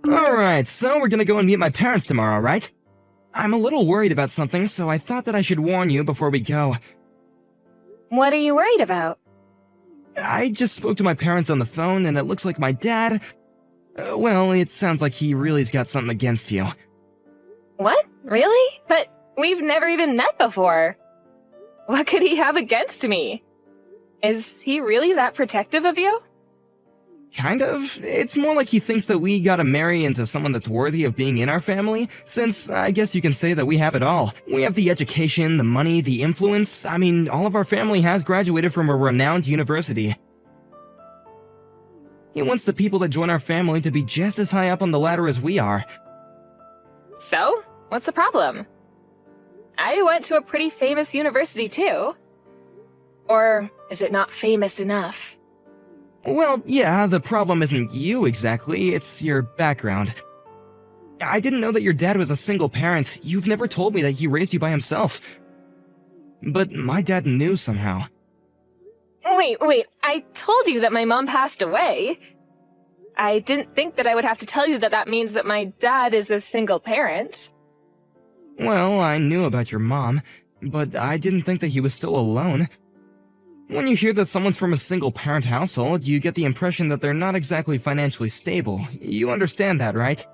Alright, so we're gonna go and meet my parents tomorrow, right? I'm a little worried about something, so I thought that I should warn you before we go. What are you worried about? I just spoke to my parents on the phone, and it looks like my dad... well, it sounds like he really's got something against you. What? Really? But we've never even met before. What could he have against me? Is he really that protective of you? Kind of. It's more like he thinks that we gotta marry into someone that's worthy of being in our family, since I guess you can say that we have it all. We have the education, the money, the influence. I mean, all of our family has graduated from a renowned university. He wants the people that join our family to be just as high up on the ladder as we are. So, what's the problem? I went to a pretty famous university too. Or is it not famous enough? Well, yeah, the problem isn't you exactly, it's your background. I didn't know that your dad was a single parent. You've never told me that he raised you by himself. But my dad knew somehow. Wait, I told you that my mom passed away. I didn't think that I would have to tell you that that means that my dad is a single parent. Well, I knew about your mom, but I didn't think that he was still alone. When you hear that someone's from a single-parent household, you get the impression that they're not exactly financially stable. You understand that, right?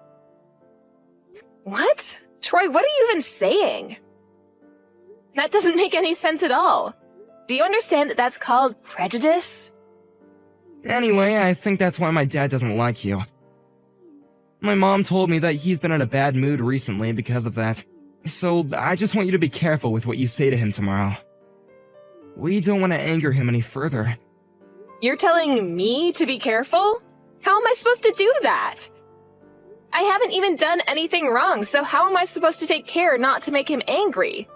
What? Troy, what are you even saying? That doesn't make any sense at all. Do you understand that that's called prejudice? Anyway, I think that's why my dad doesn't like you. My mom told me that he's been in a bad mood recently because of that. So I just want you to be careful with what you say to him tomorrow. We don't want to anger him any further. You're telling me to be careful? How am I supposed to do that? I haven't even done anything wrong, so how am I supposed to take care not to make him angry?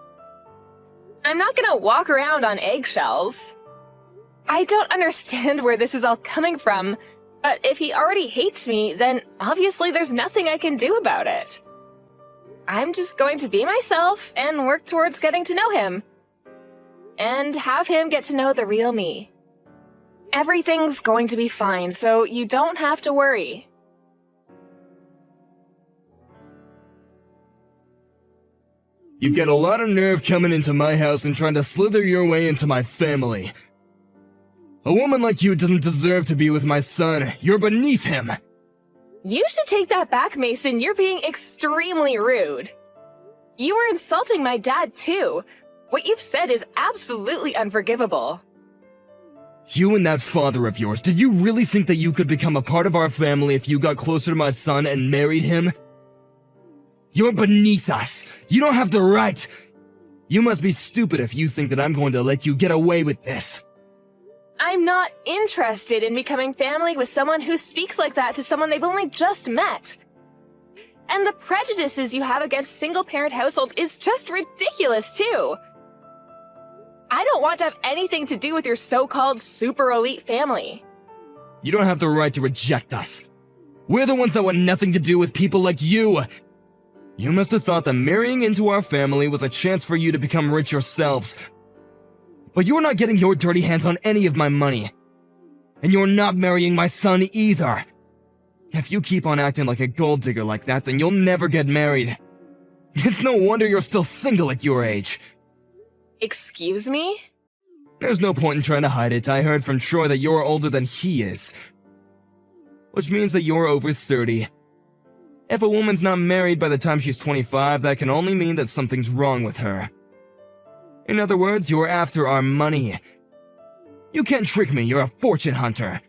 I'm not gonna walk around on eggshells. I don't understand where this is all coming from, but if he already hates me, then obviously there's nothing I can do about it. I'm just going to be myself and work towards getting to know him. And have him get to know the real me. Everything's going to be fine, so you don't have to worry. You've got a lot of nerve coming into my house and trying to slither your way into my family. A woman like you doesn't deserve to be with my son. You're beneath him. You should take that back, Mason. You're being extremely rude. You were insulting my dad, too. What you've said is absolutely unforgivable. You and that father of yours, did you really think that you could become a part of our family if you got closer to my son and married him? You're beneath us. You don't have the right. You must be stupid if you think that I'm going to let you get away with this. I'm not interested in becoming family with someone who speaks like that to someone they've only just met. And the prejudices you have against single-parent households is just ridiculous, too. I don't want to have anything to do with your so-called super elite family. You don't have the right to reject us. We're the ones that want nothing to do with people like you. You must have thought that marrying into our family was a chance for you to become rich yourselves. But you're not getting your dirty hands on any of my money. And you're not marrying my son either. If you keep on acting like a gold digger like that, then you'll never get married. It's no wonder you're still single at your age. Excuse me? There's no point in trying to hide it. I heard from Troy that you're older than he is. Which means that you're over 30. If a woman's not married by the time she's 25, that can only mean that something's wrong with her. In other words, you're after our money. You can't trick me, you're a fortune hunter.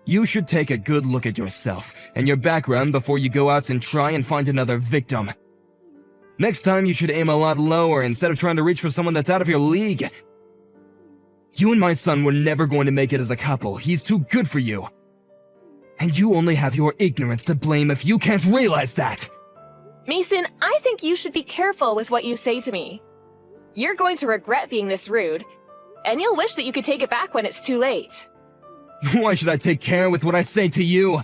You should take a good look at yourself and your background before you go out and try and find another victim. Next time, you should aim a lot lower instead of trying to reach for someone that's out of your league. You and my son were never going to make it as a couple. He's too good for you. And you only have your ignorance to blame if you can't realize that. Mason, I think you should be careful with what you say to me. You're going to regret being this rude, and you'll wish that you could take it back when it's too late. Why should I take care with what I say to you?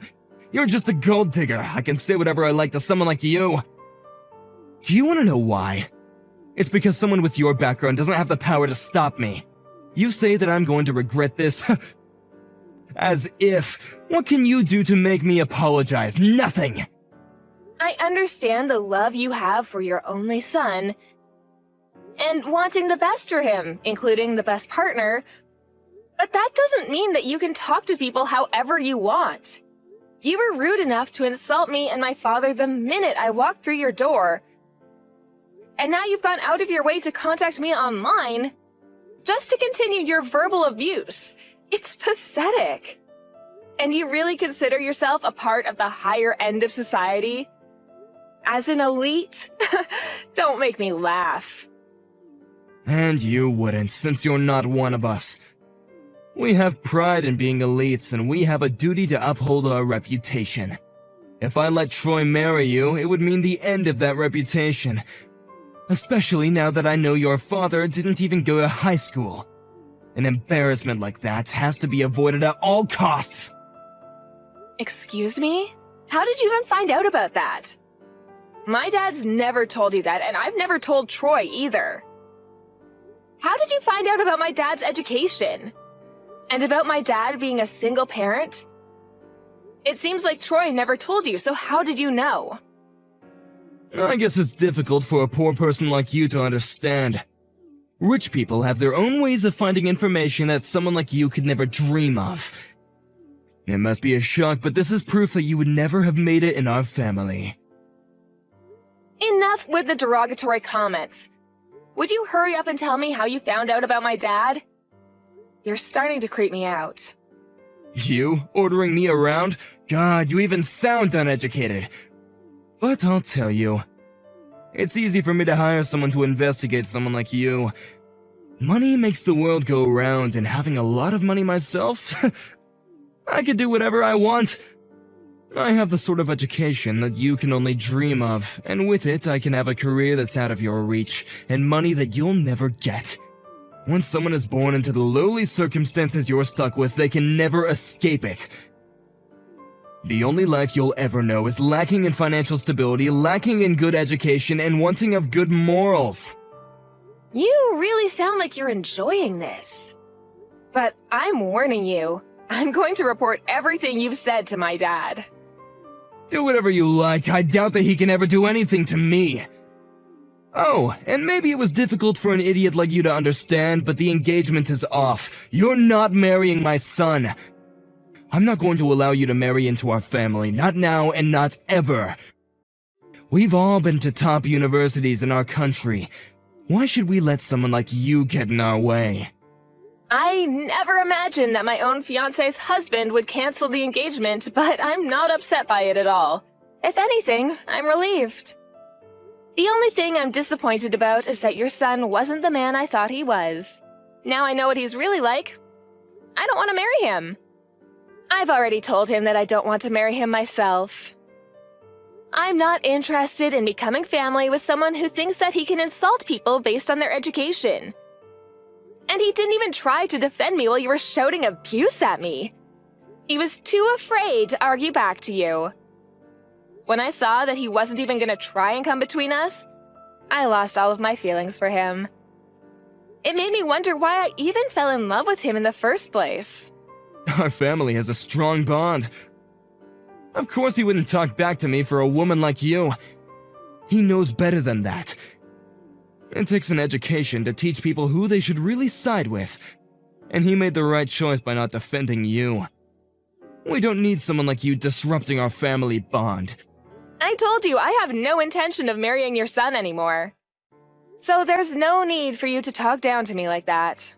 You're just a gold digger. I can say whatever I like to someone like you. Do you want to know why? It's because someone with your background doesn't have the power to stop me. You say that I'm going to regret this? As if. What can you do to make me apologize? Nothing! I understand the love you have for your only son and wanting the best for him, including the best partner, but that doesn't mean that you can talk to people however you want. You were rude enough to insult me and my father the minute I walked through your door, and now you've gone out of your way to contact me online just to continue your verbal abuse. It's pathetic. And you really consider yourself a part of the higher end of society? As an elite? Don't make me laugh. And you wouldn't, since you're not one of us. We have pride in being elites, and we have a duty to uphold our reputation. If I let Troy marry you, it would mean the end of that reputation. Especially now that I know your father didn't even go to high school. An embarrassment like that has to be avoided at all costs. Excuse me? How did you even find out about that? My dad's never told you that, and I've never told Troy either. How did you find out about my dad's education? And about my dad being a single parent? It seems like Troy never told you, so how did you know? I guess it's difficult for a poor person like you to understand. Rich people have their own ways of finding information that someone like you could never dream of. It must be a shock, but this is proof that you would never have made it in our family. Enough with the derogatory comments. Would you hurry up and tell me how you found out about my dad? You're starting to creep me out. You? Ordering me around? God, you even sound uneducated. But I'll tell you. It's easy for me to hire someone to investigate someone like you. Money makes the world go round, and having a lot of money myself, I could do whatever I want. I have the sort of education that you can only dream of, and with it I can have a career that's out of your reach, and money that you'll never get. Once someone is born into the lowly circumstances you're stuck with, they can never escape it. The only life you'll ever know is lacking in financial stability, lacking in good education, and wanting of good morals. You really sound like you're enjoying this. But I'm warning you, I'm going to report everything you've said to my dad. Do whatever you like. I doubt that he can ever do anything to me. Oh, and maybe it was difficult for an idiot like you to understand, but the engagement is off. You're not marrying my son. I'm not going to allow you to marry into our family, not now and not ever. We've all been to top universities in our country. Why should we let someone like you get in our way? I never imagined that my own fiancé's husband would cancel the engagement, but I'm not upset by it at all. If anything, I'm relieved. The only thing I'm disappointed about is that your son wasn't the man I thought he was. Now I know what he's really like. I don't want to marry him. I've already told him that I don't want to marry him myself. I'm not interested in becoming family with someone who thinks that he can insult people based on their education. And he didn't even try to defend me while you were shouting abuse at me. He was too afraid to argue back to you. When I saw that he wasn't even going to try and come between us, I lost all of my feelings for him. It made me wonder why I even fell in love with him in the first place. Our family has a strong bond. Of course he wouldn't talk back to me for a woman like you. He knows better than that. It takes an education to teach people who they should really side with. And he made the right choice by not defending you. We don't need someone like you disrupting our family bond. I told you I have no intention of marrying your son anymore. So there's no need for you to talk down to me like that.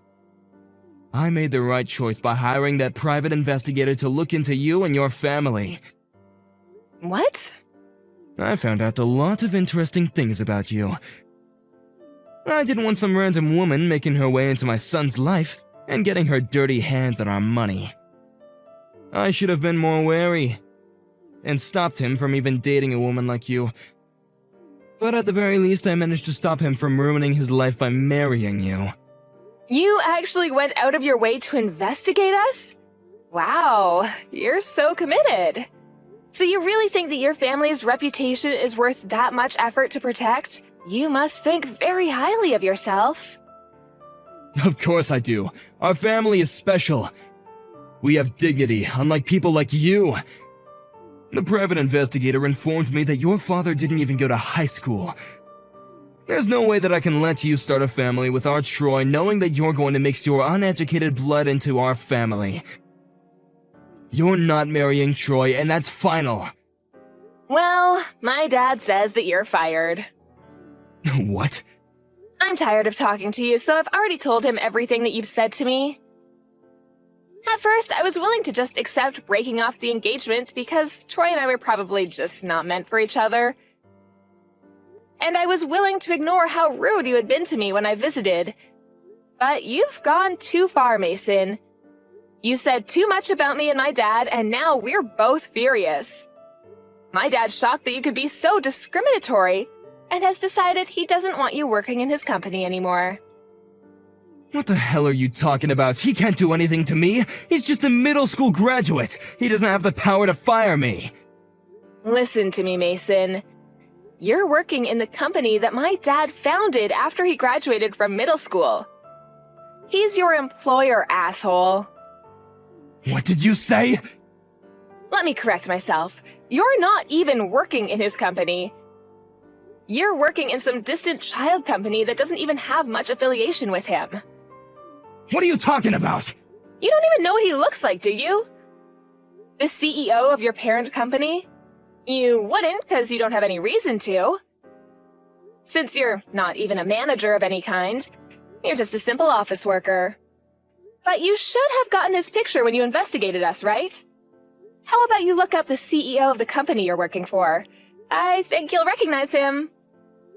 I made the right choice by hiring that private investigator to look into you and your family. What? I found out a lot of interesting things about you. I didn't want some random woman making her way into my son's life and getting her dirty hands on our money. I should have been more wary and stopped him from even dating a woman like you. But at the very least, I managed to stop him from ruining his life by marrying you. You actually went out of your way to investigate us? Wow, you're so committed. So you really think that your family's reputation is worth that much effort to protect? You must think very highly of yourself. Of course I do. Our family is special. We have dignity, unlike people like you. The private investigator informed me that your father didn't even go to high school. There's no way that I can let you start a family with our Troy knowing that you're going to mix your uneducated blood into our family. You're not marrying Troy, and that's final. Well, my dad says that you're fired. What? I'm tired of talking to you, so I've already told him everything that you've said to me. At first, I was willing to just accept breaking off the engagement because Troy and I were probably just not meant for each other. And I was willing to ignore how rude you had been to me when I visited. But you've gone too far, Mason. You said too much about me and my dad, and now we're both furious. My dad's shocked that you could be so discriminatory, and has decided he doesn't want you working in his company anymore. What the hell are you talking about? He can't do anything to me. He's just a middle school graduate. He doesn't have the power to fire me. Listen to me, Mason. You're working in the company that my dad founded after he graduated from middle school. He's your employer, asshole. What did you say? Let me correct myself. You're not even working in his company. You're working in some distant child company that doesn't even have much affiliation with him. What are you talking about? You don't even know what he looks like, do you? The CEO of your parent company? You wouldn't, because you don't have any reason to. Since you're not even a manager of any kind, you're just a simple office worker. But you should have gotten his picture when you investigated us, right? How about you look up the CEO of the company you're working for? I think you'll recognize him.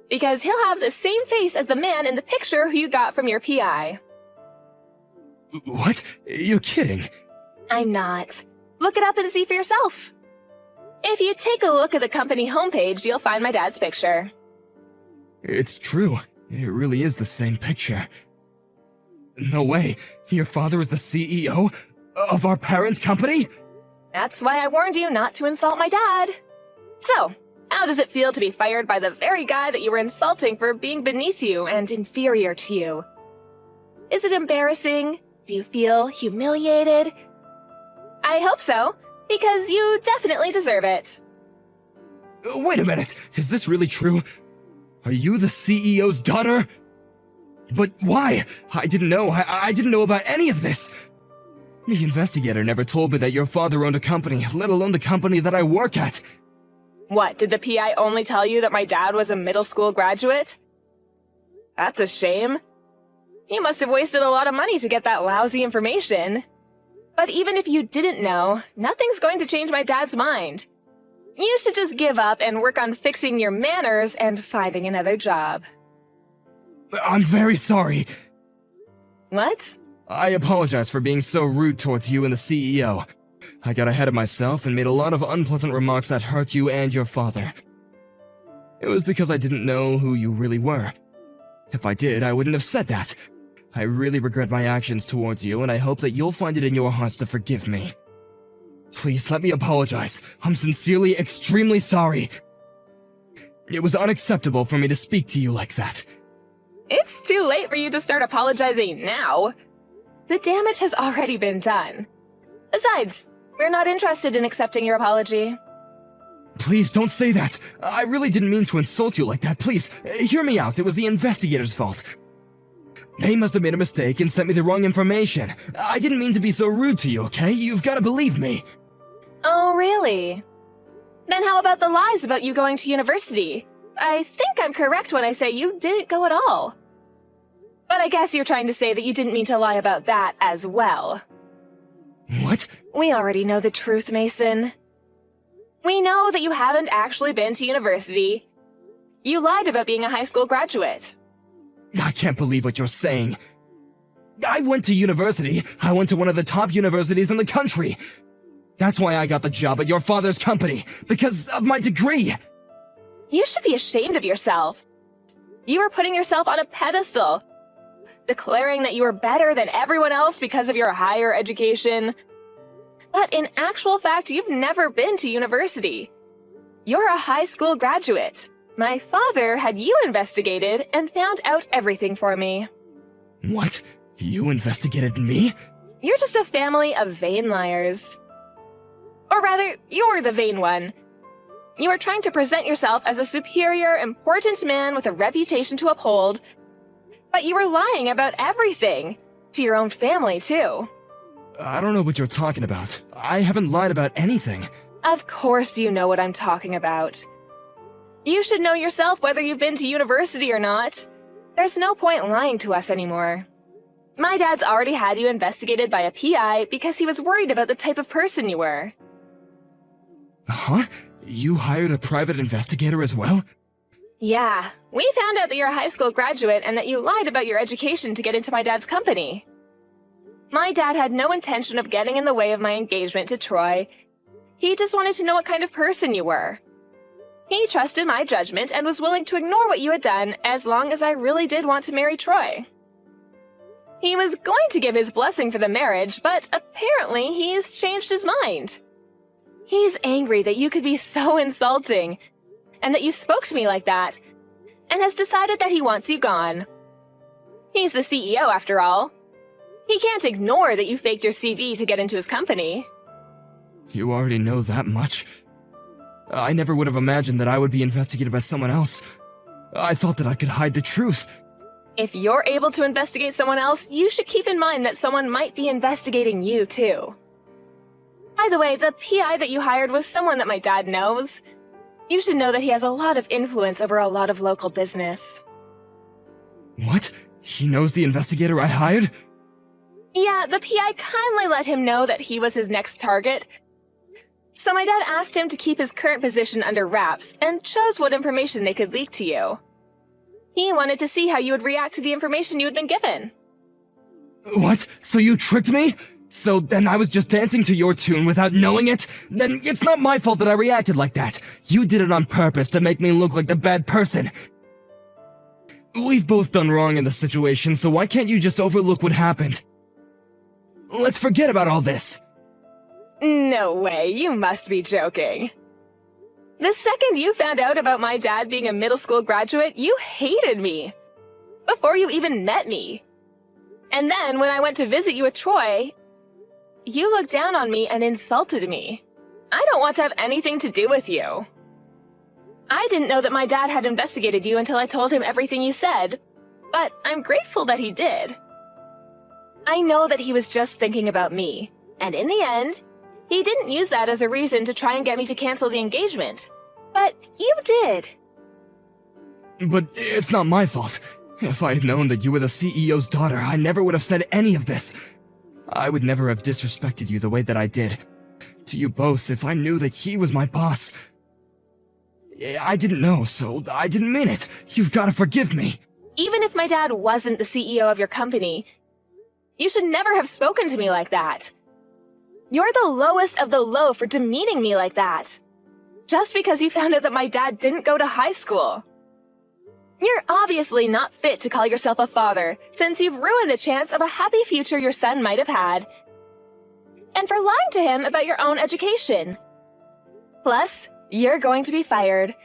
Because he'll have the same face as the man in the picture who you got from your PI. What? You're kidding. I'm not. Look it up and see for yourself. If you take a look at the company homepage, you'll find my dad's picture. It's true. It really is the same picture. No way. Your father is the CEO of our parent company? That's why I warned you not to insult my dad. So, how does it feel to be fired by the very guy that you were insulting for being beneath you and inferior to you? Is it embarrassing? Do you feel humiliated? I hope so, because you definitely deserve it. Wait a minute. Is this really true? Are you the CEO's daughter? But why? I didn't know. I didn't know about any of this. The investigator never told me that your father owned a company, let alone the company that I work at. What, did the PI only tell you that my dad was a middle school graduate? That's a shame. You must have wasted a lot of money to get that lousy information. But even if you didn't know, nothing's going to change my dad's mind. You should just give up and work on fixing your manners and finding another job. I'm very sorry. What? I apologize for being so rude towards you and the CEO. I got ahead of myself and made a lot of unpleasant remarks that hurt you and your father. It was because I didn't know who you really were. If I did, I wouldn't have said that. I really regret my actions towards you, and I hope that you'll find it in your hearts to forgive me. Please let me apologize. I'm sincerely extremely sorry. It was unacceptable for me to speak to you like that. It's too late for you to start apologizing now. The damage has already been done. Besides, we're not interested in accepting your apology. Please don't say that. I really didn't mean to insult you like that. Please, hear me out. It was the investigator's fault. They must have made a mistake and sent me the wrong information. I didn't mean to be so rude to you, okay? You've got to believe me. Oh, really? Then how about the lies about you going to university? I think I'm correct when I say you didn't go at all. But I guess you're trying to say that you didn't mean to lie about that as well. What? We already know the truth, Mason. We know that you haven't actually been to university. You lied about being a high school graduate. I can't believe what you're saying. I went to university. I went to one of the top universities in the country. That's why I got the job at your father's company, because of my degree. You should be ashamed of yourself. You were putting yourself on a pedestal, declaring that you were better than everyone else because of your higher education. But in actual fact, you've never been to university. You're a high school graduate. My father had you investigated and found out everything for me. What? You investigated me? You're just a family of vain liars. Or rather, you're the vain one. You are trying to present yourself as a superior, important man with a reputation to uphold, but you were lying about everything. To your own family, too. I don't know what you're talking about. I haven't lied about anything. Of course you know what I'm talking about. You should know yourself whether you've been to university or not. There's no point lying to us anymore. My dad's already had you investigated by a PI because he was worried about the type of person you were. Huh? You hired a private investigator as well? Yeah, we found out that you're a high school graduate and that you lied about your education to get into my dad's company. My dad had no intention of getting in the way of my engagement to Troy. He just wanted to know what kind of person you were. He trusted my judgment and was willing to ignore what you had done as long as I really did want to marry Troy. He was going to give his blessing for the marriage, but apparently he's changed his mind. He's angry that you could be so insulting, and that you spoke to me like that, and has decided that he wants you gone. He's the CEO, after all. He can't ignore that you faked your CV to get into his company. You already know that much? I never would have imagined that I would be investigated by someone else. I thought that I could hide the truth. If you're able to investigate someone else, you should keep in mind that someone might be investigating you, too. By the way, the PI that you hired was someone that my dad knows. You should know that he has a lot of influence over a lot of local business. What? He knows the investigator I hired? Yeah, the PI kindly let him know that he was his next target. So my dad asked him to keep his current position under wraps and chose what information they could leak to you. He wanted to see how you would react to the information you had been given. What? So you tricked me? So then I was just dancing to your tune without knowing it? Then it's not my fault that I reacted like that. You did it on purpose to make me look like the bad person. We've both done wrong in this situation, so why can't you just overlook what happened? Let's forget about all this. No way, you must be joking. The second you found out about my dad being a middle school graduate, you hated me. Before you even met me. And then when I went to visit you with Troy, you looked down on me and insulted me. I don't want to have anything to do with you. I didn't know that my dad had investigated you until I told him everything you said, but I'm grateful that he did. I know that he was just thinking about me, and in the end, he didn't use that as a reason to try and get me to cancel the engagement. But you did. But it's not my fault. If I had known that you were the CEO's daughter, I never would have said any of this. I would never have disrespected you the way that I did. To you both, if I knew that he was my boss. I didn't know, so I didn't mean it. You've got to forgive me. Even if my dad wasn't the CEO of your company, you should never have spoken to me like that. You're the lowest of the low for demeaning me like that. Just because you found out that my dad didn't go to high school. You're obviously not fit to call yourself a father, since you've ruined the chance of a happy future your son might have had. And for lying to him about your own education. Plus, you're going to be fired,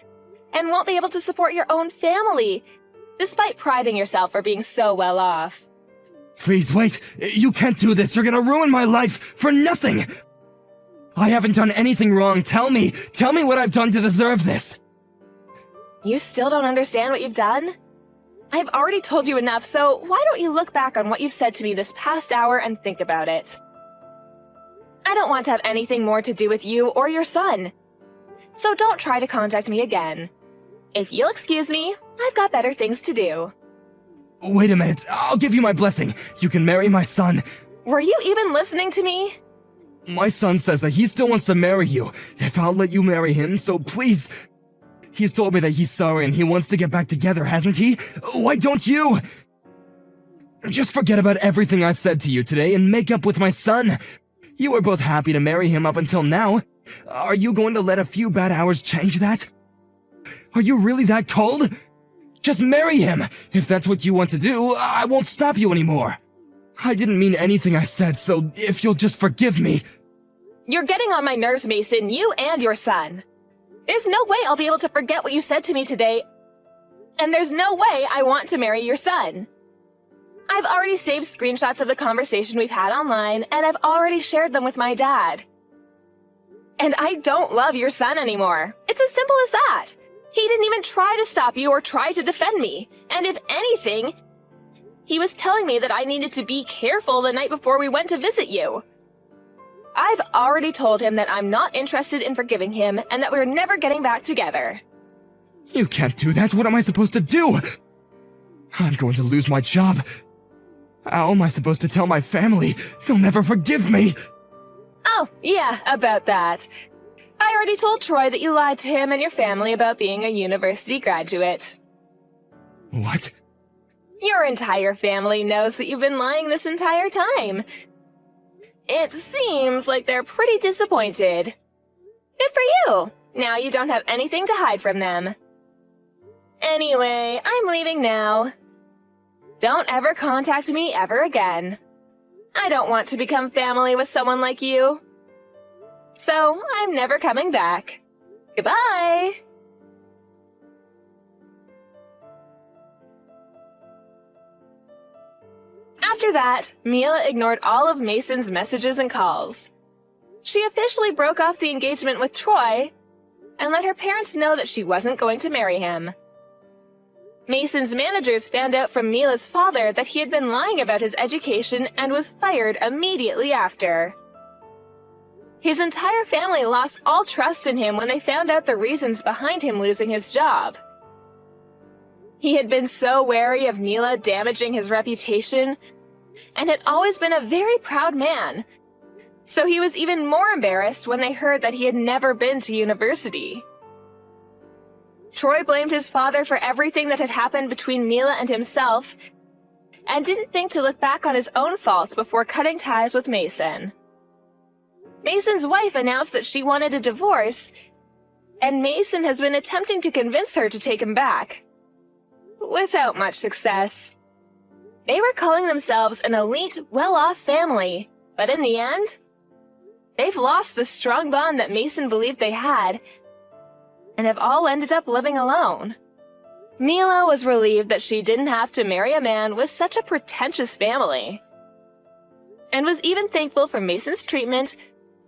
and won't be able to support your own family, despite priding yourself for being so well off. Please wait. You can't do this. You're gonna ruin my life for nothing. I haven't done anything wrong. Tell me what I've done to deserve this. You still don't understand what you've done? I've already told you enough, so why don't you look back on what you've said to me this past hour and think about it? I don't want to have anything more to do with you or your son. So don't try to contact me again. If you'll excuse me, I've got better things to do. Wait a minute. I'll give you my blessing. You can marry my son. Were you even listening to me? My son says that he still wants to marry you. If I'll let you marry him, so please. He's told me that he's sorry and he wants to get back together, hasn't he? Why don't you? Just forget about everything I said to you today and make up with my son. You were both happy to marry him up until now. Are you going to let a few bad hours change that? Are you really that cold? Just marry him! If that's what you want to do, I won't stop you anymore. I didn't mean anything I said, so if you'll just forgive me. You're getting on my nerves, Mason, you and your son. There's no way I'll be able to forget what you said to me today. And there's no way I want to marry your son. I've already saved screenshots of the conversation we've had online, and I've already shared them with my dad. And I don't love your son anymore. It's as simple as that. He didn't even try to stop you or try to defend me. And if anything, he was telling me that I needed to be careful the night before we went to visit you. I've already told him that I'm not interested in forgiving him and that we're never getting back together. You can't do that. What am I supposed to do? I'm going to lose my job. How am I supposed to tell my family? They'll never forgive me. Oh, yeah, about that. I already told Troy that you lied to him and your family about being a university graduate. What? Your entire family knows that you've been lying this entire time. It seems like they're pretty disappointed. Good for you! Now you don't have anything to hide from them. Anyway, I'm leaving now. Don't ever contact me ever again. I don't want to become family with someone like you. So, I'm never coming back. Goodbye! After that, Mila ignored all of Mason's messages and calls. She officially broke off the engagement with Troy and let her parents know that she wasn't going to marry him. Mason's managers found out from Mila's father that he had been lying about his education and was fired immediately after. His entire family lost all trust in him when they found out the reasons behind him losing his job. He had been so wary of Mila damaging his reputation and had always been a very proud man, so he was even more embarrassed when they heard that he had never been to university. Troy blamed his father for everything that had happened between Mila and himself, and didn't think to look back on his own faults before cutting ties with Mason. Mason's wife announced that she wanted a divorce, and Mason has been attempting to convince her to take him back, without much success. They were calling themselves an elite, well-off family, but in the end, they've lost the strong bond that Mason believed they had, and have all ended up living alone. Mila was relieved that she didn't have to marry a man with such a pretentious family, and was even thankful for Mason's treatment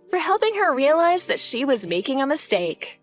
for helping her realize that she was making a mistake.